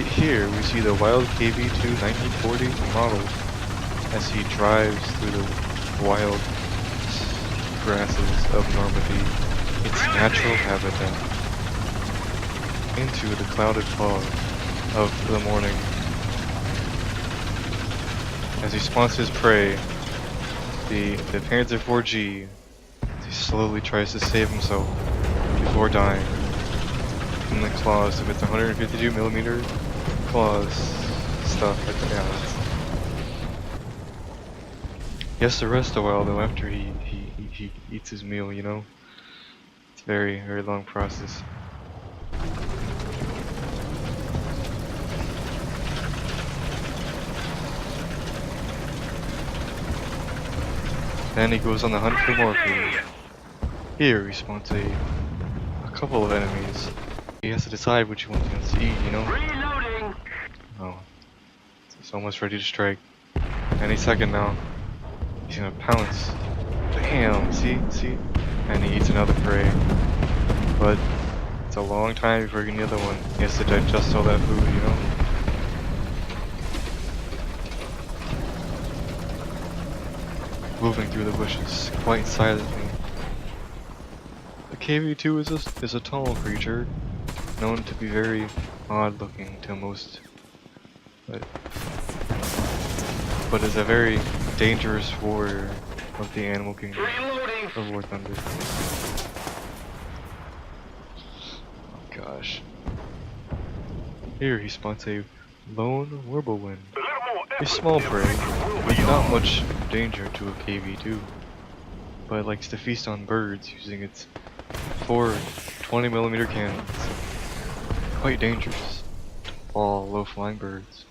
Here we see the wild KV-2 1940 model as he drives through the wild grasses of Normandy, its natural habitat, into the clouded fog of the morning. As he spawns his prey, the Panzer IV-G, he slowly tries to save himself before dying from the claws of its 152mm claws stuff at the end. He has to rest a while though after he eats his meal, you know? It's a very, very long process. Then he goes on the hunt for more food. Here he spawns a couple of enemies. He has to decide which one he wants to eat, you know? Reloading. Oh. He's almost ready to strike. Any second now. He's gonna pounce. Bam! See? And he eats another prey. But it's a long time before he can get the other one. He has to digest all that food, you know? Moving through the bushes, quite silently. The KV-2 is a tall creature, known to be very odd looking to most, but is a very dangerous warrior of the animal kingdom of War Thunder. Oh gosh. Here he spawns a lone Wirbelwind. A small prey, with not much danger to a KV-2, but it likes to feast on birds using its 4 20mm cannons. Quite dangerous to all low-flying birds.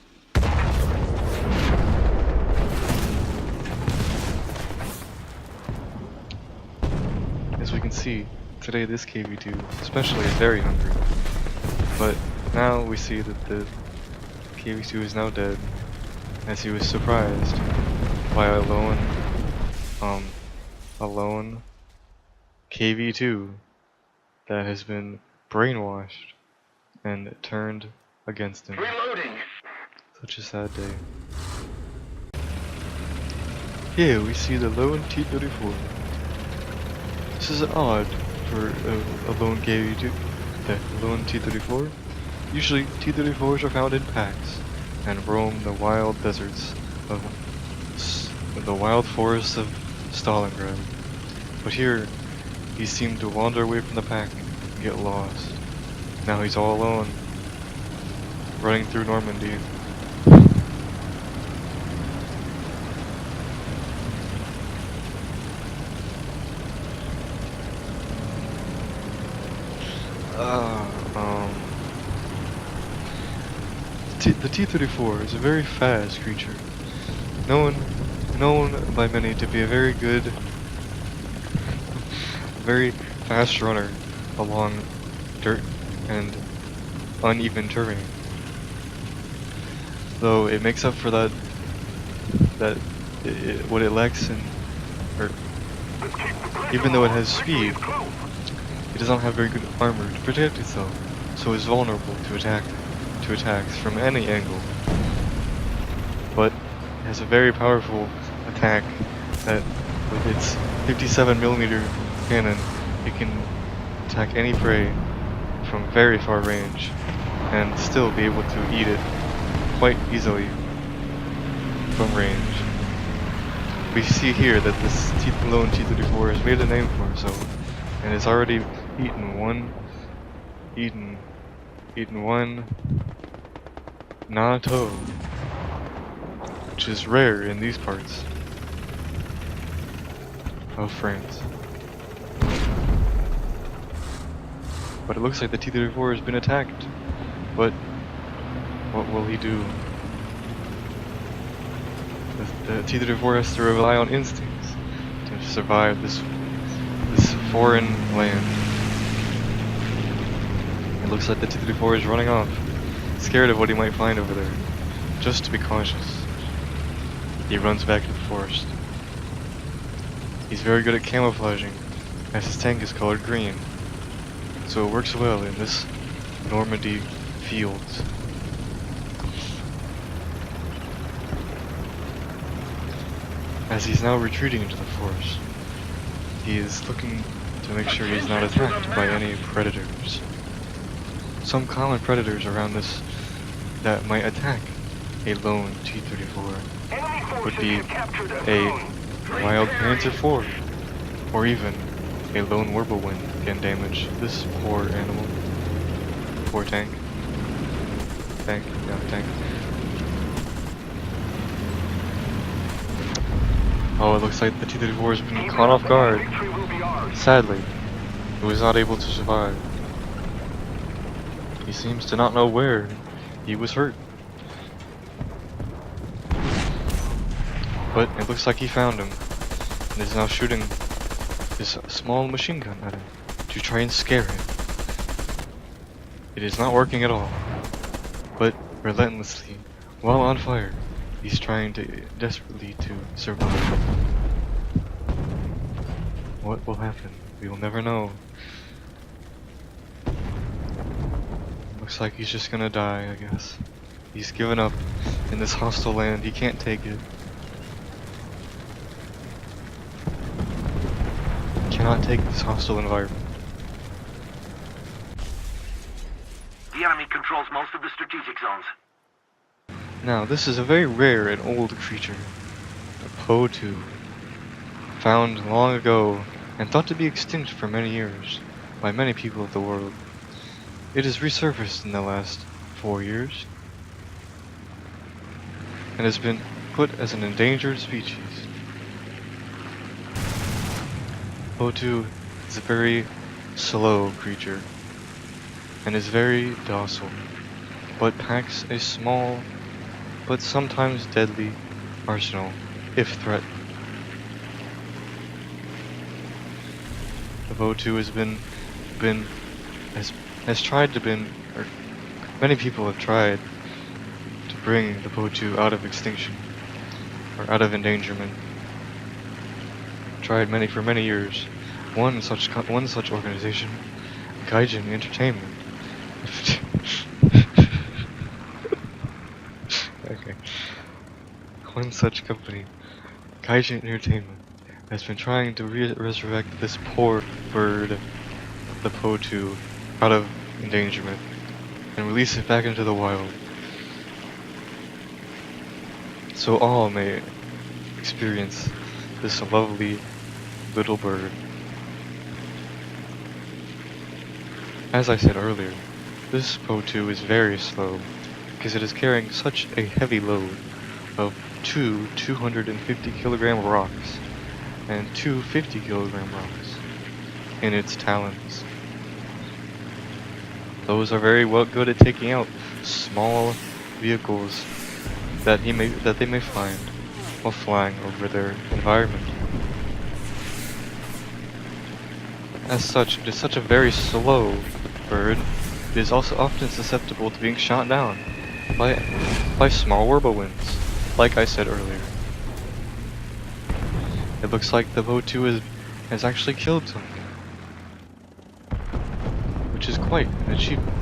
As we can see, today this KV-2 especially is very hungry, but now we see that the KV-2 is now dead, as he was surprised by a lone KV-2 that has been brainwashed and turned against him. Reloading. Such a sad day. Here we see the lone T-34. This is odd for a lone KV-2. The lone T-34. Usually T-34s are found in packs and roam the wild deserts of the wild forests of Stalingrad. But here, he seemed to wander away from the pack and get lost. Now he's all alone, running through Normandy. The T-34 is a very fast creature, known by many to be a very good, very fast runner along dirt and uneven terrain. Though it makes up for what it lacks in, or even though it has speed, it does not have very good armor to protect itself, so it's vulnerable to attacks from any angle. But it has a very powerful attack that, with its 57mm cannon, it can attack any prey from very far range and still be able to eat it quite easily from range. We see here that this lone T-34 has made a name for himself and has already eaten one Nato, which is rare in these parts of France. But it looks like the T-34 has been attacked. But what will he do? The T-34 has to rely on instincts to survive this foreign land. It looks like the T-34 is running off, scared of what he might find over there. Just to be cautious, he runs back to the forest. He's very good at camouflaging, as his tank is colored green, so it works well in this Normandy fields. as he's now retreating into the forest. He is looking to make sure he's not attacked by any predators. Some common predators around this that might attack a lone T-34 would be a wild Panzer IV, or even a lone Whirlwind can damage this poor animal. Poor tank. Tank. Oh, it looks like the T-34 has been caught off guard. Sadly, he was not able to survive. He seems to not know where he was hurt. But it looks like he found him, and is now shooting his small machine gun at him to try and scare him. It is not working at all, but relentlessly, while on fire, he's trying desperately to survive. What will happen? We will never know. Looks like he's just gonna die, I guess. He's given up in this hostile land. He can't take it. Cannot take this hostile environment. The enemy controls most of the strategic zones. Now, this is a very rare and old creature, a Po-2, found long ago and thought to be extinct for many years by many people of the world. It has resurfaced in the last 4 years and has been put as an endangered species. Po-2 is a very slow creature and is very docile, but packs a small but sometimes deadly arsenal if threatened. The Po-2 has tried to or many people have tried to bring the Po-2 out of extinction or out of endangerment. Tried for many years. One such organization, Gaijin Entertainment. Okay. One such company, Gaijin Entertainment, has been trying to resurrect this poor bird, the Po-2, out of endangerment and release it back into the wild, so all may experience this lovely little bird. As I said earlier, this Po-2 is very slow because it is carrying such a heavy load of two 250 kilogram rocks and two 50 kilogram rocks in its talons. Those are very good at taking out small vehicles that they may find while flying over their environment. As such, it is such a very slow bird. It is also often susceptible to being shot down by small whirlwinds, like I said earlier. It looks like the Po-2 has actually killed something, which is quite an achievement.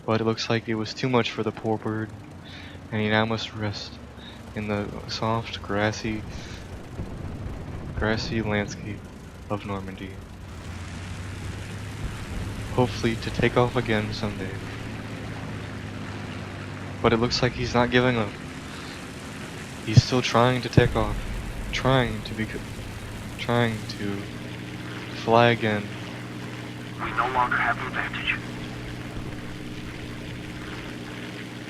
But it looks like it was too much for the poor bird, and he now must rest in the soft, grassy landscape of Normandy. Hopefully to take off again someday. But it looks like he's not giving up. He's still trying to take off, trying to fly again. We no longer have the advantage.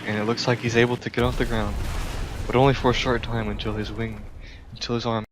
And it looks like he's able to get off the ground, but only for a short time until his arm